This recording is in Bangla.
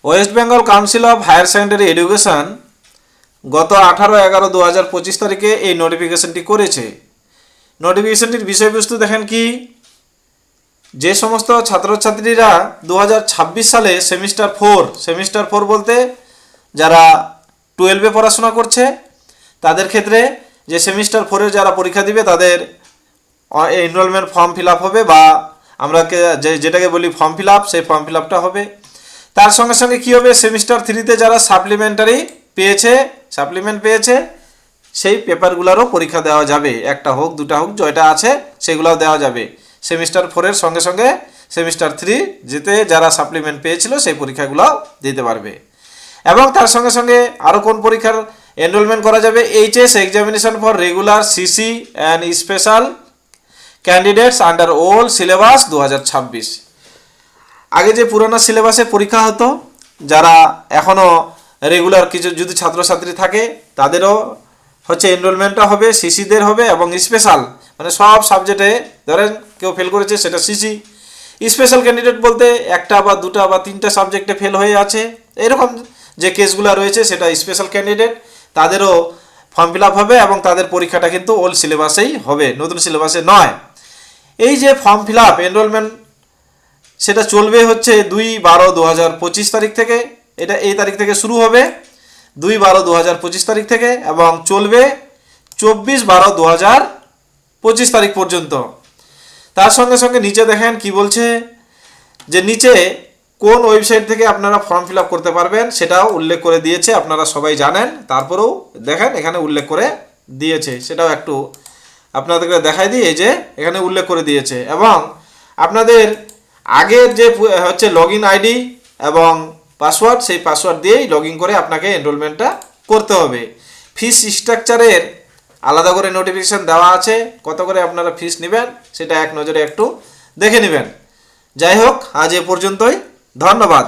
West Bengal council of higher secondary education গত 18/11/2025 তারিখে এই নোটিফিকেশনটি করেছে। নোটিফিকেশনটির বিষয়বস্তু দেখেন কি, যে সমস্ত ছাত্রছাত্রীরা 2026 সালে সেমিস্টার ফোর বলতে যারা 12-এ পড়াশোনা করছে তাদের ক্ষেত্রে যে সেমিস্টার 4-এর যারা পরীক্ষা দিবে তাদের এনরোলমেন্ট ফর্ম ফিল আপ হবে, বা আমরা যেটাকে বলি ফর্ম ফিল আপ, সেই ফর্ম ফিল আপটা হবে। তার সঙ্গে সঙ্গে কী হবে, সেমিস্টার 3-তে যারা সাপ্লিমেন্ট পেয়েছে সেই পেপারগুলোরও পরীক্ষা দেওয়া যাবে, একটা হোক দুটা হোক জয়টা আছে সেগুলোও দেওয়া যাবে। সেমিস্টার 4-এর সঙ্গে সঙ্গে সেমিস্টার 3 যেতে যারা সাপ্লিমেন্ট পেয়েছিল সেই পরীক্ষাগুলো দিতে পারবে। এবং তার সঙ্গে সঙ্গে আরও কোন পরীক্ষার এনরোলমেন্ট করা যাবে, HS examination for regular CC and special candidates under old syllabus 2026। আগে যে পুরোনো সিলেবাসে পরীক্ষা হতো, যারা এখনও রেগুলার কিছু যদি ছাত্রছাত্রী থাকে তাদেরও হচ্ছে এনরোলমেন্টটা হবে, সিসিদের হবে এবং স্পেশাল মানে সব সাবজেক্টে ধরেন কেউ ফেল করেছে সেটা সিসি। স্পেশাল ক্যান্ডিডেট বলতে একটা বা দুটা বা তিনটা সাবজেক্টে ফেল হয়ে আছে, এরকম যে কেসগুলো রয়েছে সেটা স্পেশাল ক্যান্ডিডেট, তাদেরও ফর্ম ফিল আপ হবে এবং তাদের পরীক্ষাটা কিন্তু ওল্ড সিলেবাসেই হবে, নতুন সিলেবাসে নয়। এই যে ফর্ম ফিল আপ এনরোলমেন্ট সেটা চলবে হচ্ছে 2/12/2025 তারিখ থেকে, এটা এই তারিখ থেকে শুরু হবে 2/12/2025 তারিখ থেকে এবং চলবে 24/12/2025 তারিখ পর্যন্ত। তার সঙ্গে সঙ্গে নিচে দেখেন কি বলছে, যে নিচে কোন ওয়েবসাইট থেকে আপনারা ফর্ম ফিল আপ করতে পারবেন সেটাও উল্লেখ করে দিয়েছে, আপনারা সবাই জানেন। তারপরেও দেখেন এখানে উল্লেখ করে দিয়েছে, সেটাও একটু আপনাদেরকে দেখাই দিই। এই যে এখানে উল্লেখ করে দিয়েছে এবং আপনাদের আগের যে হচ্ছে লগ ইন আইডি এবং পাসওয়ার্ড, সেই পাসওয়ার্ড দিয়েই লগ ইন করে আপনাকে এনরোলমেন্টটা করতে হবে। ফিস স্ট্রাকচারের আলাদা করে নোটিফিকেশান দেওয়া আছে, কত করে আপনারা ফিস নেবেন সেটা এক নজরে একটু দেখে নেবেন। যাই হোক, আজ এ পর্যন্তই, ধন্যবাদ।